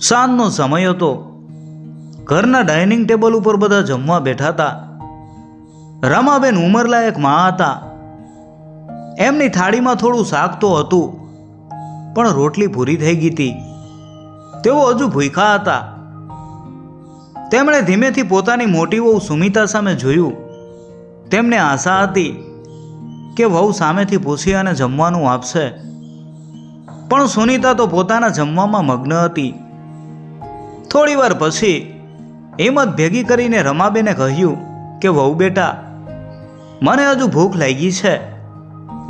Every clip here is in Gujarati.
સાંજનો સમય હતો. ઘરના ડાઇનિંગ ટેબલ ઉપર બધા જમવા બેઠા હતા. રમાબેન ઉંમરલાયક માં હતા. એમની થાળીમાં થોડું શાક તો હતું, પણ રોટલી પૂરી થઈ ગઈ હતી. તેઓ હજુ ભૂખ્યા હતા. તેમણે ધીમેથી પોતાની મોટી વહુ સુમિતા સામે જોયું. તેમને આશા હતી કે વહુ સામેથી પૂછી અને જમવાનું આપશે, પણ સુનિતા તો પોતાના જમવામાં મગ્ન હતી. થોડી વાર પછી હિંમત ભેગી કરીને રમાબેને કહ્યું કે વહુ બેટા, મને હજુ ભૂખ લાગી છે,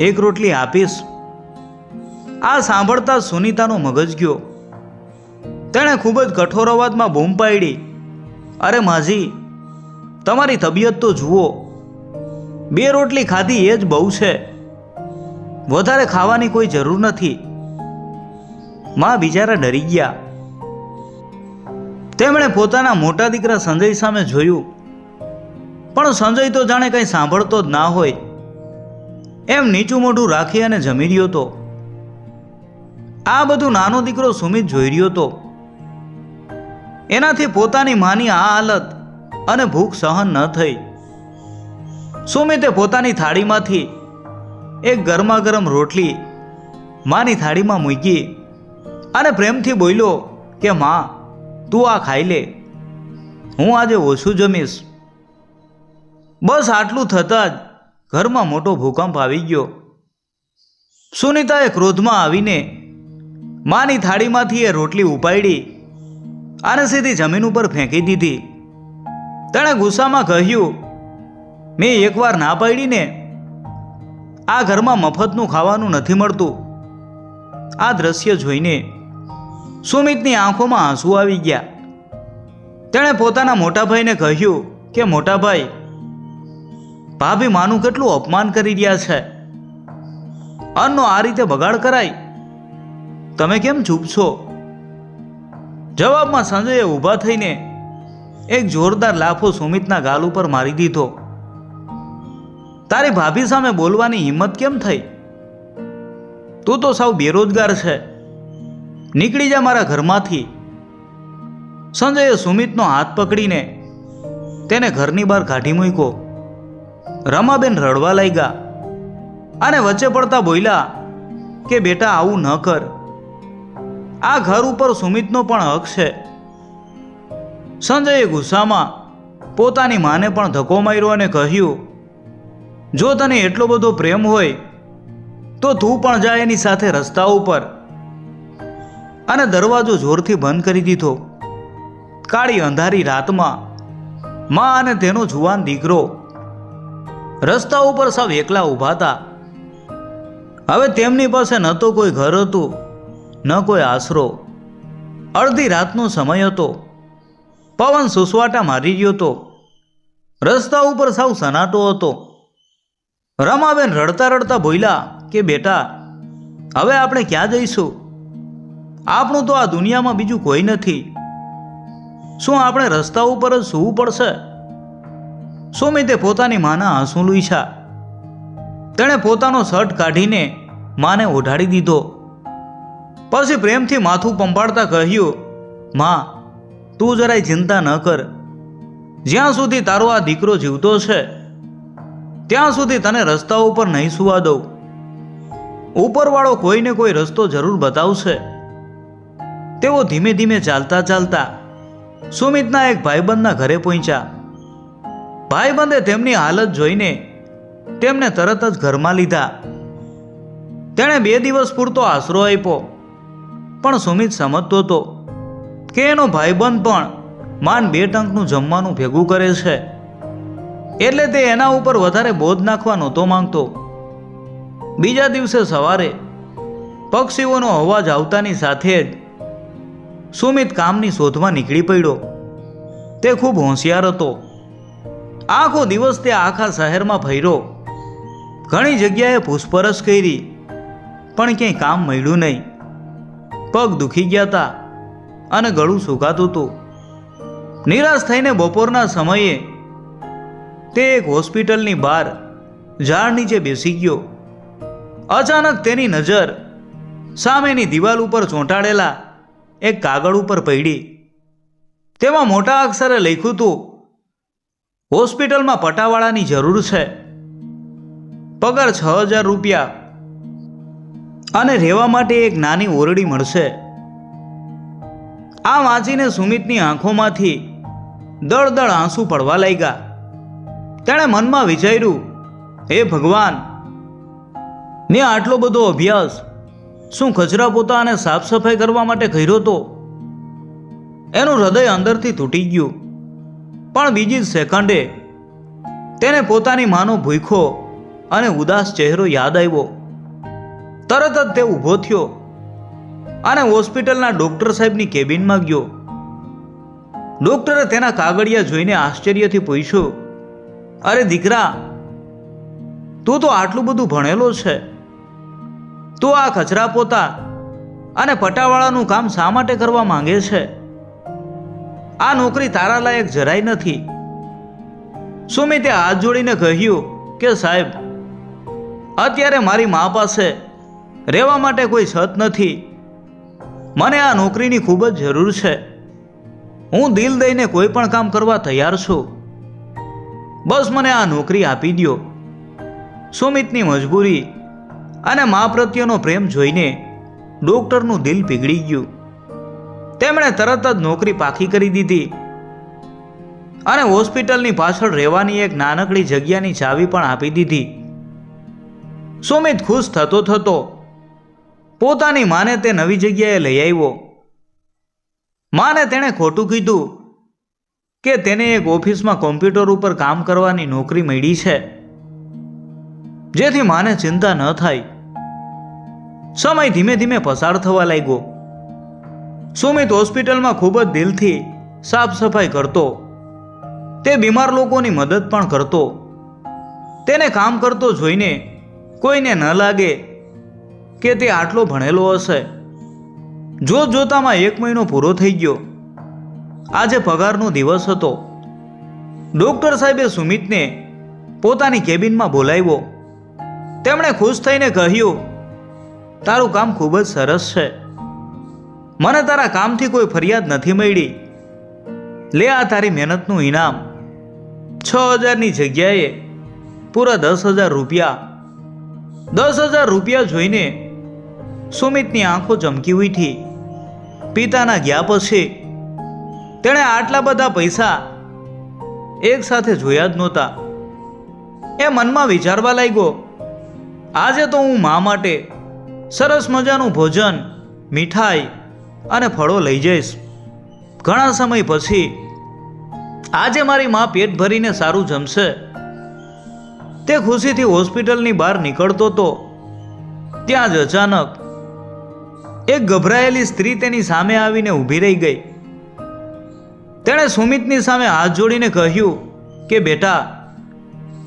એક રોટલી આપીશ. આ સાંભળતા સુનિતાનો મગજ ગયો. તેણે ખૂબ જ કઠોર અવાજમાં બૂમ પાડી, અરે માજી, તમારી તબિયત તો જુઓ, 2 રોટલી ખાધી એ જ બહુ છે, વધારે ખાવાની કોઈ જરૂર નથી. માં બિચારા ડરી ગયા. તેમણે પોતાના મોટા દીકરા સંજય સામે જોયું, પણ સંજય તો જાણે કંઈ સાંભળતો જ ના હોય એમ નીચું મોઢું રાખી અને જમી રહ્યો હતો. આ બધું નાનો દીકરો સુમિત જોઈ રહ્યો હતો. એનાથી પોતાની માની આ હાલત અને ભૂખ સહન ન થઈ. સુમિતે પોતાની થાળીમાંથી એક ગરમા ગરમ રોટલી માની થાળીમાં મૂકી અને પ્રેમથી બોલ્યો કે માં, તું આ ખાઈ લે, હું આજે ઓછું જમીશ. બસ આટલું થતાં જ ઘરમાં મોટો ભૂકંપ આવી ગયો. સુનિતાએ ક્રોધમાં આવીને માની થાળીમાંથી એ રોટલી ઉપાડી અને સીધી જમીન ઉપર ફેંકી દીધી. તેણે ગુસ્સામાં કહ્યું, મેં એકવાર ના પાડીને, આ ઘરમાં મફતનું ખાવાનું નથી મળતું. આ દ્રશ્ય જોઈને સુમિતની આંખોમાં આંસુ આવી ગયા. તેણે પોતાના મોટા ભાઈને કહ્યું કે મોટા ભાઈ, ભાભી માનું કેટલું અપમાન કરી રહ્યા છે. અન્નનો આ રીતે બગાડ કરાય, તમે કેમ ચૂપ છો? જવાબમાં સંજયે ઊભા થઈને એક જોરદાર લાફો સુમિતના ગાલ ઉપર મારી દીધો. તારી ભાભી સામે બોલવાની હિંમત કેમ થઈ? તું તો સાવ બેરોજગાર છે, નીકળી જા મારા ઘરમાંથી. સંજયે સુમિતનો હાથ પકડીને તેને ઘરની બહાર કાઢી મૂક્યો. રમાબેન રડવા લાગ્યા અને વચ્ચે પડતા બોલ્યા કે બેટા, આવું ન કર, આ ઘર ઉપર સુમિતનો પણ હક છે. સંજયે ગુસ્સામાં પોતાની માને પણ ધક્કો માર્યો અને કહ્યું, જો તને એટલો બધો પ્રેમ હોય તો તું પણ જા એની સાથે રસ્તા ઉપર. અને દરવાજો જોરથી બંધ કરી દીધો. કાળી અંધારી રાતમાં માં અને તેનો જુવાન દીકરો રસ્તા ઉપર સાવ એકલા ઊભા હતા. હવે તેમની પાસે ન તો કોઈ ઘર હતું, ન કોઈ આશરો. અડધી રાતનો સમય હતો. પવન સુસવાટા મારી રહ્યો હતો. રસ્તા ઉપર સાવ સનાટો હતો. રમાબેન રડતા રડતા બોલ્યા કે બેટા, હવે આપણે ક્યાં જઈશું? આપણું તો આ દુનિયામાં બીજું કોઈ નથી. શું આપણે રસ્તા ઉપર જ સૂવું પડશે? સુમિતે પોતાની માના આંસુ લૂછ્યા. તેણે પોતાનો શર્ટ કાઢીને માને ઓઢાડી દીધો. પછી પ્રેમથી માથું પંપાડતા કહ્યું, માં, તું જરાય ચિંતા ન કર. જ્યાં સુધી તારો આ દીકરો જીવતો છે ત્યાં સુધી તને રસ્તા ઉપર નહીં સુવા દઉં. ઉપરવાળો કોઈને કોઈ રસ્તો જરૂર બતાવશે. તેઓ ધીમે ધીમે ચાલતા ચાલતા સુમિતના એક ભાઈબંધના ઘરે પહોંચ્યા. ભાઈબંધે તેમની હાલત જોઈને તેમને તરત જ ઘરમાં લીધા. તેણે 2 દિવસ પૂરતો આશરો આપ્યો, પણ સુમિત સમજતો હતો કે એનો ભાઈબંધ પણ માંડ 2 ટંકનું જમવાનું ભેગું કરે છે, એટલે તે એના ઉપર વધારે બોજ નાખવા નહોતો માંગતો. બીજા દિવસે સવારે પક્ષીઓનો અવાજ આવતાની સાથે જ સુમિત કામની શોધમાં નીકળી પડ્યો. તે ખૂબ હોશિયાર હતો. આખો દિવસ તે આખા શહેરમાં ફર્યો. ઘણી જગ્યાએ પૂછપરછ કરી, પણ ક્યાંય કામ મળ્યું નહીં. પગ દુખી ગયા હતા અને ગળું સુકાતું હતું. નિરાશ થઈને બપોરના સમયે તે એક હોસ્પિટલની બહાર ઝાડ નીચે બેસી ગયો. અચાનક તેની નજર સામેની દિવાલ ઉપર ચોંટાડેલા એક કાગળ ઉપર પડી. તેમાં મોટા અક્ષરે લખ્યું હતું, હોસ્પિટલમાં પટાવાળાની જરૂર છે, પગાર 6,000 રૂપિયા અને રહેવા માટે એક નાની ઓરડી મળશે. આ વાંચીને સુમિતની આંખોમાંથી દળ આંસુ પડવા લાગ્યા. તેણે મનમાં વિચાર્યું, હે ભગવાન, મેં આટલો બધો અભ્યાસ શું કચરા પોતા અને સાફ સફાઈ કરવા માટે કર્યો હતો? એનું હૃદય અંદરથી તૂટી ગયું. પણ બીજી જ સેકન્ડે તેને પોતાની માનો ભૂખો અને ઉદાસ ચહેરો યાદ આવ્યો. તરત જ તે ઊભો થયો અને હોસ્પિટલના ડોક્ટર સાહેબની કેબિનમાં ગયો. ડોક્ટરે તેના કાગળિયા જોઈને આશ્ચર્યથી પૂછ્યું, અરે દીકરા, તું તો આટલું બધું ભણેલો છે, તું આ કચરા પોતા અને પટાવાળાનું કામ શા માટે કરવા માંગે છે? આ નોકરી તારા લાયક જરાય નથી. સુમિતે હાથ જોડીને કહ્યું કે સાહેબ, અત્યારે મારી મા પાસે રહેવા માટે કોઈ છત નથી. મને આ નોકરીની ખૂબ જ જરૂર છે. હું દિલ દઈને કોઈ પણ કામ કરવા તૈયાર છું. બસ મને આ નોકરી આપી દો. સુમિતની મજબૂરી અને મા પ્રત્યેનો પ્રેમ જોઈને ડોક્ટરનું દિલ પીગળી ગયું. તેમણે તરત જ નોકરી પાકી કરી દીધી અને હોસ્પિટલની પાછળ રહેવાની એક નાનકડી જગ્યાની ચાવી પણ આપી દીધી. સુમિત ખુશ થતો થતો પોતાની માને તે નવી જગ્યાએ લઈ આવ્યો. માને તેણે ખોટું કીધું કે તેને એક ઓફિસમાં કોમ્પ્યુટર ઉપર કામ કરવાની નોકરી મળી છે, જેથી માને ચિંતા ન થાય. સમય ધીમે ધીમે પસાર થવા લાગ્યો. સુમિત હોસ્પિટલમાં ખૂબ જ દિલથી સાફ સફાઈ કરતો. તે બીમાર લોકોની મદદ પણ કરતો. તેને કામ કરતો જોઈને કોઈને ન લાગે કે તે આટલો ભણેલો હશે. જોતામાં 1 મહિનો પૂરો થઈ ગયો. આજે પગારનો દિવસ હતો. ડોક્ટર સાહેબે સુમિતને પોતાની કેબિનમાં બોલાવ્યો. તેમણે ખુશ થઈને કહ્યું, તારું કામ ખૂબ જ સરસ છે. મને તારા કામથી કોઈ ફરિયાદ નથી મળી. લે આ તારી મહેનતનું ઇનામ. 6,000ની જગ્યાએ પૂરા 10,000 રૂપિયા. 10,000 રૂપિયા જોઈને સુમિતની આંખો ચમકી ઉઠી. પિતાના ગયા પછી તેણે આટલા બધા પૈસા એક સાથે જોયા જ નહોતા. એ મનમાં વિચારવા લાગ્યો, આજે તો હું મા માટે સરસ મજાનું ભોજન, મીઠાઈ અને ફળો લઈ જઈશ. ઘણા સમય પછી આજે મારી મા પેટ ભરીને સારું જમશે. તે ખુશીથી હોસ્પિટલની બહાર નીકળતો હતો. ત્યાં જ અચાનક એક ગભરાયેલી સ્ત્રી તેની સામે આવીને ઊભી રહી ગઈ. તેણે સુમિતની સામે હાથ જોડીને કહ્યું કે બેટા,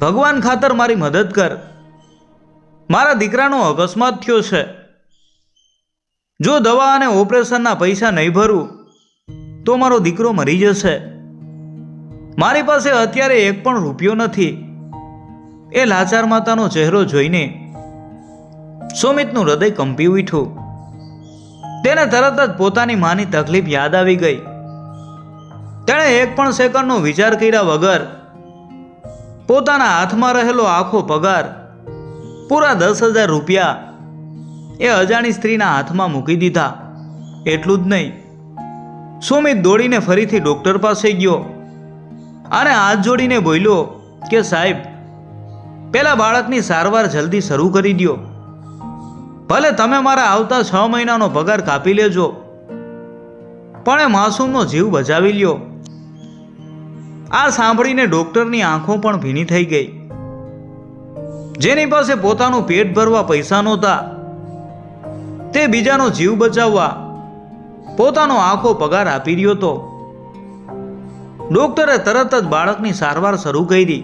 ભગવાન ખાતર મારી મદદ કર. મારા દીકરાનો અકસ્માત થયો છે. જો દવા અને ઓપરેશનના પૈસા નહીં ભરું તો મારો દીકરો મરી જશે. મારી પાસે અત્યારે 1 પણ રૂપિયો નથી. એ લાચાર માતાનો ચહેરો જોઈને સુમિતનું હૃદય કંપી ઉઠ્યું. તેને તરત જ પોતાની માની તકલીફ યાદ આવી ગઈ. તેણે 1 પણ સેકન્ડનો વિચાર કર્યા વગર પોતાના હાથમાં રહેલો આખો પગાર, પૂરા 10,000 રૂપિયા એ અજાણી સ્ત્રીના હાથમાં મૂકી દીધા. એટલું જ નહીં, સુમિત દોડીને ફરીથી ડોક્ટર પાસે ગયો અને હાથ જોડીને બોલ્યો કે સાહેબ, પેલા બાળકની સારવાર જલ્દી શરૂ કરી દો. ભલે તમે મારા આવતા 6 મહિનાનો પગાર કાપી લેજો, પણ એ માસૂમનો જીવ બચાવી લ્યો. આ સાંભળીને ડોક્ટરની આંખો પણ ભીની થઈ ગઈ. જેની પાસે પોતાનું પેટ ભરવા પૈસા નહોતા, તે બીજાનો જીવ બચાવવા પોતાનો આખો પગાર આપી રહ્યો હતો. ડોક્ટરે તરત જ બાળકની સારવાર શરૂ કરી.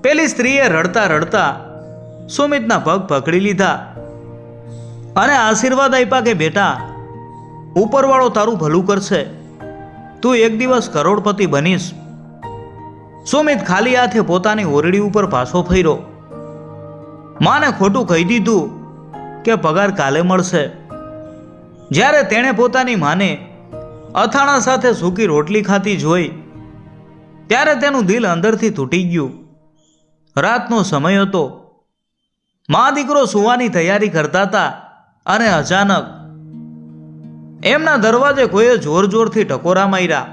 પેલી સ્ત્રીએ રડતા રડતા સુમિતના પગ પકડી લીધા અને આશીર્વાદ આપ્યા કે બેટા, ઉપરવાળો તારું ભલું કરશે. તું એક દિવસ કરોડપતિ બનીશ. સુમિત ખાલી હાથે પોતાની ઓરડી ઉપર પાછો ફર્યો. માને ખોટું કહી દીધું કે પગાર કાલે મળશે. જ્યારે તેણે પોતાની માને અથાણા સાથે સૂકી રોટલી ખાતી જોઈ ત્યારે તેનું દિલ અંદરથી તૂટી ગયું. રાતનો સમય હતો. મા દીકરો સૂવાની તૈયારી કરતા હતા અને અચાનક એમના દરવાજે કોઈએ જોર જોરથી ટકોરા માર્યા.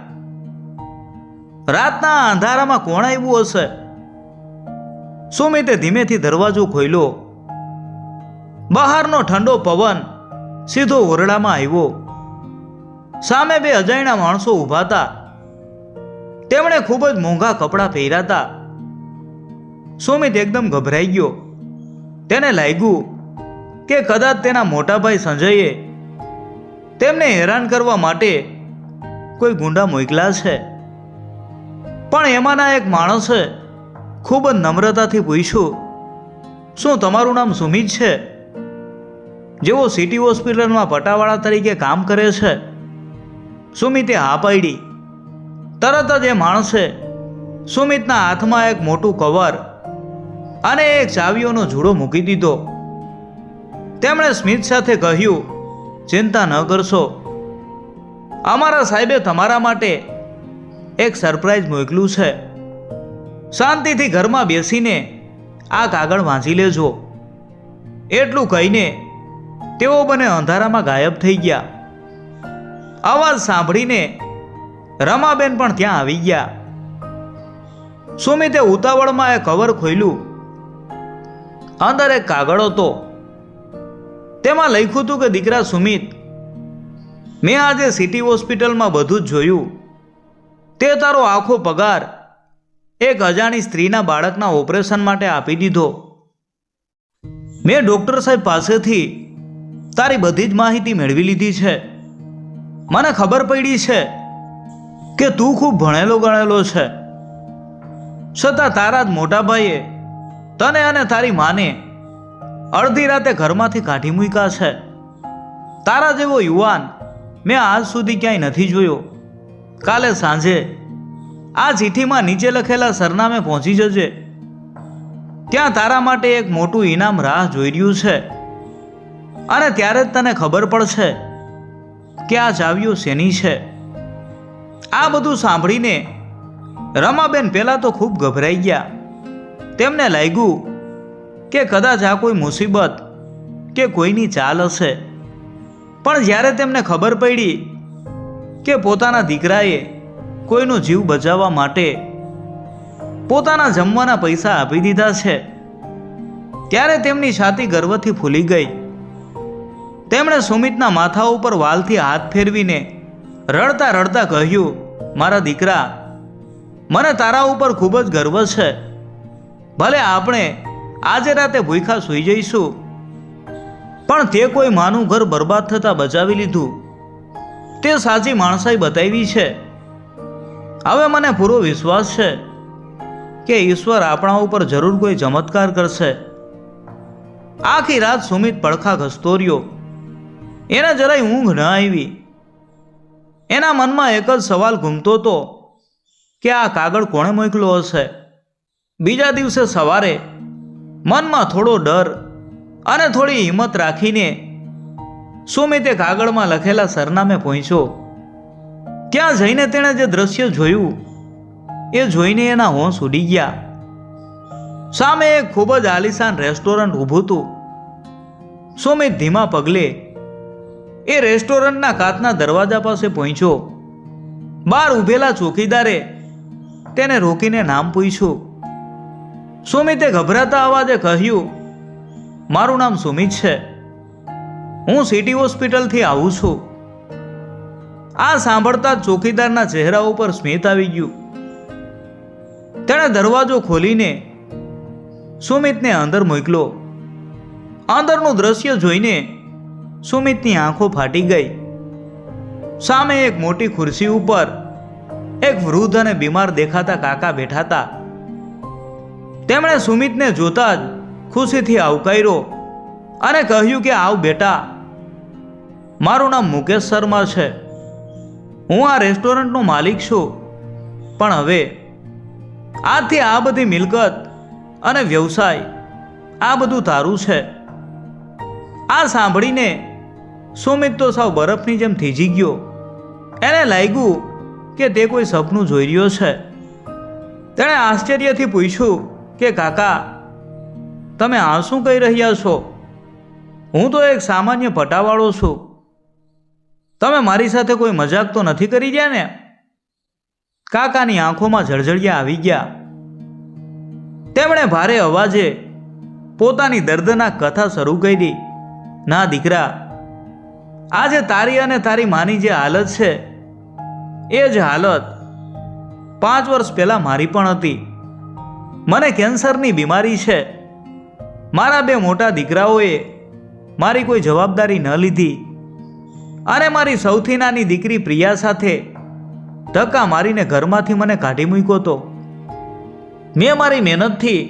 રાતના અંધારામાં કોણ આવ્યું હશે? સુમિતે ધીમેથી દરવાજો ખોલ્યો. બહારનો ઠંડો પવન સીધો ઓરડામાં આવ્યો. સામે બે અજાણ્યા માણસો ઊભા હતા. તેમણે ખૂબ જ મોંઘા કપડાં પહેર્યા હતા. સુમિત એકદમ ગભરાઈ ગયો. તેને લાગ્યું કે કદાચ તેના મોટાભાઈ સંજયે તેમને હેરાન કરવા માટે કોઈ ગુંડા મોકલા છે. પણ એમાંના એક માણસે ખૂબ જ નમ્રતાથી પૂછ્યું, શું તમારું નામ સુમિત છે? જેઓ સિટી હોસ્પિટલમાં પટાવાળા તરીકે કામ કરે છે. સુમિતે હા પાડી. તરત જ એ માણસે સુમિતના હાથમાં એક મોટું કવર અને એક ચાવીઓનો જુડો મૂકી દીધો. તેમણે સ્મિત સાથે કહ્યું, ચિંતા ન કરશો, અમારા સાહેબે તમારા માટે એક સરપ્રાઈઝ મોકલ્યું છે. શાંતિથી ઘરમાં બેસીને આ કાગળ વાંચી લેજો. એટલું કહીને તેઓ બંને અંધારામાં ગાયબ થઈ ગયા. અવાજ સાંભળીને રમાબેન પણ ત્યાં આવી ગયા. સુમિતે ઉતાવળમાં એ કવર ખોલ્યું. અંદર એક કાગળ હતો. તેમાં લખ્યું હતું કે દીકરા સુમિત, મેં આજે સિટી હોસ્પિટલમાં બધું જ જોયું. તે તારો આખો પગાર એક અજાણી સ્ત્રીના બાળકના ઓપરેશન માટે આપી દીધો. મેં ડૉક્ટર સાહેબ પાસેથી તારી બધી જ માહિતી મેળવી લીધી છે. મને ખબર પડી છે કે તું ખૂબ ભણેલો ગણેલો છે, છતાં તારા જ મોટા ભાઈએ તને અને તારી માને અડધી રાતે ઘરમાંથી કાઢી મૂક્યા છે. તારા જેવો યુવાન મેં આજ સુધી ક્યાંય નથી જોયો. કાલે સાંજે આ ચિઠ્ઠીમાં નીચે લખેલા સરનામે પહોંચી જજે. ત્યાં તારા માટે એક મોટું ઇનામ રાહ જોઈ રહ્યું છે અને ત્યારે જ તને ખબર પડશે કે આ ચાવીઓ શેની છે. આ બધું સાંભળીને રમાબેન પહેલાં તો ખૂબ ગભરાઈ ગયા. તેમને લાગ્યું કે કદાચ આ કોઈ મુસીબત કે કોઈની ચાલ હશે. પણ જ્યારે તેમને ખબર પડી કે પોતાના દીકરાએ કોઈનો જીવ બચાવવા માટે પોતાના જમવાના પૈસા આપી દીધા છે, ત્યારે તેમની છાતી ગર્વથી ફૂલી ગઈ. તેમણે સુમિતના માથા ઉપર વાલથી હાથ ફેરવીને રડતા રડતા કહ્યું, મારા દીકરા, મને તારા ઉપર ખૂબ જ ગર્વ છે. ભલે આપણે આજે રાતે ભૂખ્યા સૂઈ જઈશું, પણ તે કોઈ માનું ઘર બરબાદ થતાં બચાવી લીધું. તે સાચી માણસાઈ બતાવી છે. હવે મને પૂરો વિશ્વાસ છે કે ઈશ્વર આપણા ઉપર જરૂર કોઈ ચમત્કાર કરશે. આખી રાત સુમિત પડખા ઘસતો રહ્યો. એને જરાય ઊંઘ ન આવી. એના મનમાં એક જ સવાલ ઘૂમતો હતો કે આ કાગળ કોણે મોકલ્યો હશે. બીજા દિવસે સવારે મનમાં થોડો ડર અને થોડી હિંમત રાખીને સુમિતે કાગળમાં લખેલા સરનામે પહોંચ્યો. ત્યાં જઈને તેણે જે દ્રશ્ય જોયું એ જોઈને એના હોંશ ઉડી ગયા. સામે એક ખૂબ જ આલીશાન રેસ્ટોરન્ટ ઊભું હતું. સુમિત ધીમા પગલે એ રેસ્ટોરન્ટના કાચના દરવાજા પાસે પહોંચ્યો. બહાર ઊભેલા ચોકીદારે તેને રોકીને નામ પૂછ્યું. સુમિતે ગભરાતા અવાજે કહ્યું, મારું નામ સુમિત છે. હું સિટી હોસ્પિટલથી આવું છું. આ સાંભળતા જ ચોકીદારના ચહેરા ઉપર સ્મિત આવી ગયું. તેણે દરવાજો ખોલીને સુમિતને અંદર મોકલ્યો. અંદરનું દ્રશ્ય જોઈને સુમિતની આંખો ફાટી ગઈ. સામે એક મોટી ખુરશી ઉપર એક વૃદ્ધ અને બીમાર દેખાતા કાકા બેઠા હતા. તેમણે સુમિતને જોતા જ ખુશીથી આવકાર્યો અને કહ્યું કે આવ બેટા, મારું નામ મુકેશ શર્મા છે. હું આ રેસ્ટોરન્ટનો માલિક છું. પણ હવે આજથી આ બધી મિલકત અને વ્યવસાય આ બધું તારું છે. આ સાંભળીને સુમિત તો સાવ બરફની જેમ થીજી ગયો. એને લાગ્યું કે તે કોઈ સપનું જોઈ રહ્યો છે. તેણે આશ્ચર્યથી પૂછ્યું કે કાકા, તમે આ શું કહી રહ્યા છો? હું તો એક સામાન્ય પટાવાળો છું. તમે મારી સાથે કોઈ મજાક તો નથી કરી રહ્યા ને? કાકાની આંખોમાં જળજળિયા આવી ગયા. તેમણે ભારે અવાજે પોતાની દર્દનાક કથા શરૂ કરી. ના દીકરા, આજે તારી અને તારી માની જે હાલત છે એ જ હાલત 5 વર્ષ પહેલા મારી પણ હતી. મને કેન્સરની બીમારી છે. મારા 2 મોટા દીકરાઓએ મારી કોઈ જવાબદારી ન લીધી અને મારી સૌથી નાની દીકરી પ્રિયા સાથે ધક્કા મારીને ઘરમાંથી મને કાઢી મૂક્યો હતો. મેં મારી મહેનતથી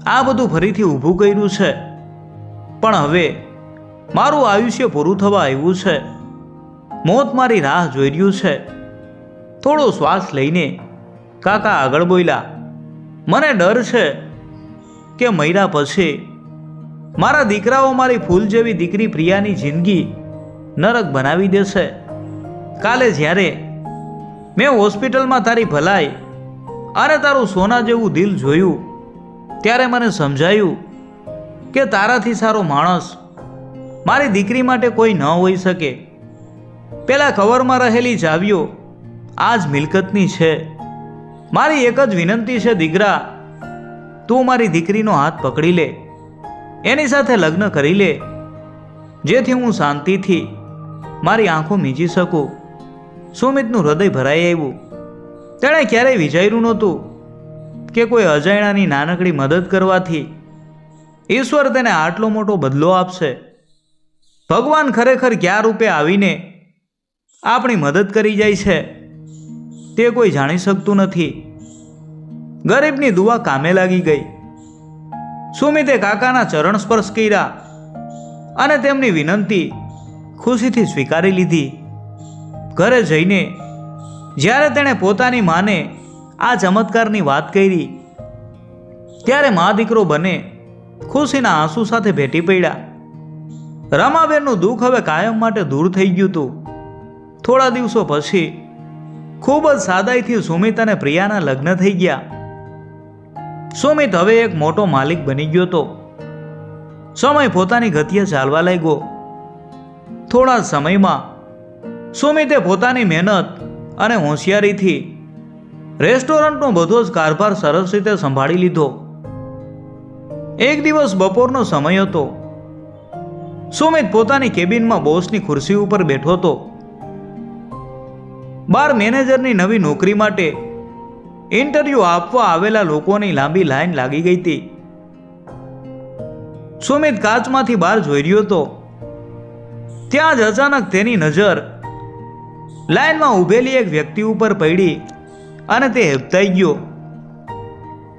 આ બધું ફરીથી ઊભું કર્યું છે, પણ હવે મારું આયુષ્ય પૂરું થવા આવ્યું છે. મોત મારી રાહ જોઈ રહ્યું છે. થોડો શ્વાસ લઈને કાકા આગળ બોલ્યા, મને ડર છે કે મર્યા પછી મારા દીકરાઓ મારી ફૂલ જેવી દીકરી પ્રિયાની જિંદગી નરક બનાવી દેશે. કાલે જ્યારે મેં હોસ્પિટલમાં તારી ભલાઈ અને તારું સોના જેવું દિલ જોયું ત્યારે મને સમજાયું કે તારાથી સારો માણસ મારી દીકરી માટે કોઈ ન હોઈ શકે. પેલા કવરમાં રહેલી ચાવીઓ આ જ મિલકતની છે. મારી એક જ વિનંતી છે દીકરા, તું મારી દીકરીનો હાથ પકડી લે, એની સાથે લગ્ન કરી લે, જેથી હું શાંતિથી મારી આંખો મીચી શકું. સુમિતનું હૃદય ભરાઈ આવ્યું. તેણે ક્યારેય વિચાર્યું નહોતું કે કોઈ અજાણ્યાની નાનકડી મદદ કરવાથી ઈશ્વર તેને આટલો મોટો બદલો આપશે. ભગવાન ખરેખર કયા રૂપે આવીને આપણી મદદ કરી જાય છે તે કોઈ જાણી શકતું નથી. ગરીબની દુઆ કામે લાગી ગઈ. સુમિતે કાકાના ચરણ સ્પર્શ કર્યા અને તેમની વિનંતી ખુશીથી સ્વીકારી લીધી. ઘરે જઈને જ્યારે તેણે પોતાની માને આ ચમત્કારની વાત કરી ત્યારે મા દીકરો બંને ખુશીના આંસુ સાથે ભેટી પડ્યા. રમાબેનનું દુઃખ હવે કાયમ માટે દૂર થઈ ગયું હતું. થોડા દિવસો પછી ખૂબ જ સાદાઈથી સુમિત અને પ્રિયાના લગ્ન થઈ ગયા. સુમિત હવે એક મોટો માલિક બની ગયો હતો. સમય પોતાની ગતિએ ચાલવા લાગ્યો. થોડા જ સમયમાં સુમિતે પોતાની મહેનત અને હોશિયારીથી રેસ્ટોરન્ટનો બધો જ કારભાર સરસ રીતે સંભાળી લીધો. એક દિવસ બપોરનો સમય હતો. સુમિત પોતાની કેબિનમાં બોસની ખુરશી ઉપર બેઠો હતો. બાર મેનેજરની નવી નોકરી માટે ઇન્ટરવ્યૂ આપવા આવેલા લોકોની લાંબી લાઈન લાગી ગઈ હતી. સુમિત કાચમાંથી બહાર જોઈ રહ્યો હતો. ત્યાં જ અચાનક તેની નજર લાઈનમાં ઊભેલી એક વ્યક્તિ ઉપર પડી અને તે હેબતાઈ ગયો.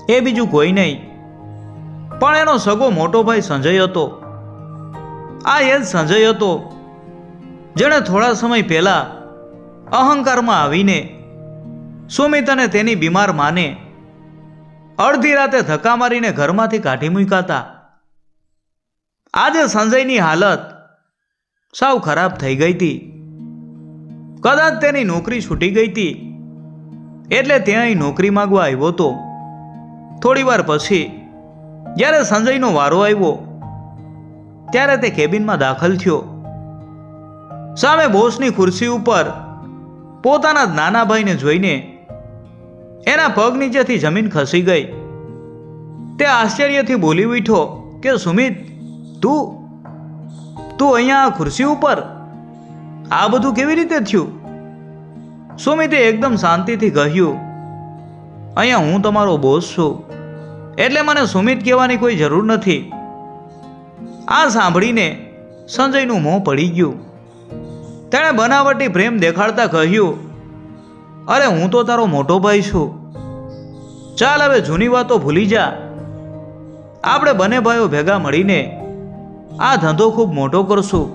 એ બીજું કોઈ નહીં પણ એનો સગો મોટો ભાઈ સંજય હતો. આ એ જ સંજય હતો જેણે થોડા સમય પહેલા અહંકારમાં આવીને સુમિત અને તેની બીમાર માને અડધી રાતે ધક્કા મારીને ઘરમાંથી કાઢી મૂક્યા હતા. આજે સંજયની હાલત સાવ ખરાબ થઈ ગઈ હતી. કદાચ તેની નોકરી છૂટી ગઈ હતી એટલે ત્યાં નોકરી માંગવા આવ્યો હતો. થોડી વાર પછી જ્યારે સંજયનો વારો આવ્યો ત્યારે તે કેબિનમાં દાખલ થયો. સામે બોસની ખુરશી ઉપર પોતાના નાના ભાઈને જોઈને એના પગ નીચેથી જમીન ખસી ગઈ. તે આશ્ચર્યથી બોલી ઉઠ્યો કે સુમિત, તું અહીંયા આ ખુરશી ઉપર? આ બધું કેવી રીતે થયું? સુમિતે એકદમ શાંતિથી કહ્યું, અહીંયા હું તમારો બોસ છું એટલે મને સુમિત કહેવાની કોઈ જરૂર નથી. આ સાંભળીને સંજયનું મોં પડી ગયું. તેણે બનાવટી પ્રેમ દેખાડતા કહ્યું, અરે હું તો તારો મોટો ભાઈ છું. ચાલ હવે જૂની વાતો ભૂલી જા. આપણે બંને ભાઈઓ ભેગા મળીને આ ધંધો ખૂબ મોટો કરશું.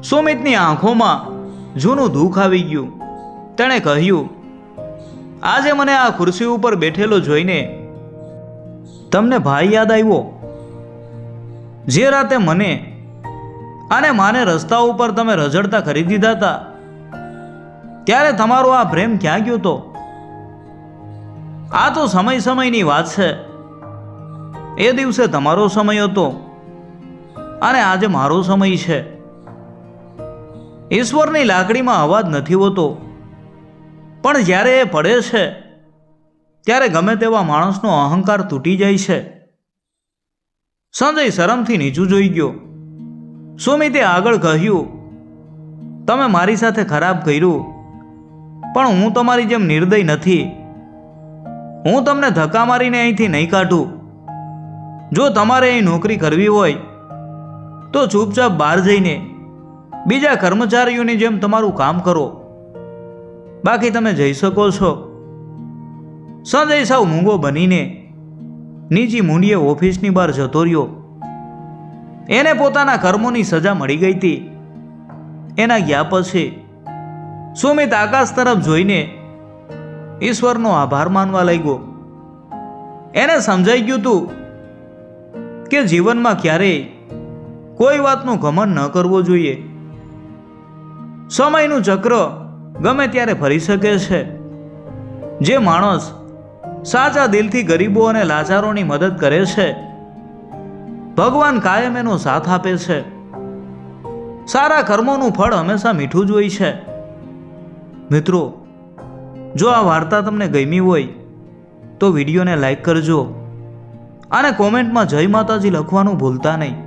સુમિતની આંખોમાં જૂનું દુઃખ આવી ગયું. તેણે કહ્યું, આજે મને આ ખુરશી ઉપર બેઠેલો જોઈને તમને ભાઈ યાદ આવ્યો? જે રાતે મને અને માને રસ્તા ઉપર તમે રઝળતા કરી દીધા હતા, ત્યારે તમારો આ પ્રેમ ક્યાં ગયો તો? આ તો સમયની વાત છે. એ દિવસે તમારો સમય હતો અને આજે મારો સમય છે. ઈશ્વરની લાકડીમાં અવાજ નથી હોતો, પણ જ્યારે એ પડે છે ત્યારે ગમે તેવા માણસનો અહંકાર તૂટી જાય છે. સંજય શરમથી નીચું જોઈ ગયો. સુમિતે આગળ કહ્યું, તમે મારી સાથે ખરાબ કર્યું, પણ હું તમારી જેમ નિર્દય નથી. હું તમને ધક્કા મારીને અહીંથી નહીં કાઢું. જો તમારે અહીં નોકરી કરવી હોય તો ચૂપચાપ બહાર જઈને બીજા કર્મચારીઓની જેમ તમારું કામ કરો, બાકી તમે જઈ શકો છો. સંજય સાવ મૂંગો બનીને નીચી મૂંડીએ ઓફિસની બહાર જતો રહ્યો. એને પોતાના કર્મોની સજા મળી ગઈ હતી. એના ગયા પછી સુમિત આકાશ તરફ જોઈને ઈશ્વરનો આભાર માનવા લાગ્યો. એને સમજાઈ ગયું હતું કે જીવનમાં ક્યારેય કોઈ વાતનું ઘમંડ ન કરવો જોઈએ. સમયનું ચક્ર ગમે ત્યારે ફરી શકે છે. જે માણસ સાચા દિલથી ગરીબો અને લાચારોની મદદ કરે છે, ભગવાન કાયમ એનો સાથ આપે છે. સારા કર્મોનું ફળ હંમેશા મીઠું જ હોય છે. મિત્રો, જો આ વાર્તા તમને ગમી હોય તો વિડીયોને લાઈક કરજો અને કોમેન્ટમાં જય માતાજી લખવાનું ભૂલતા નહીં.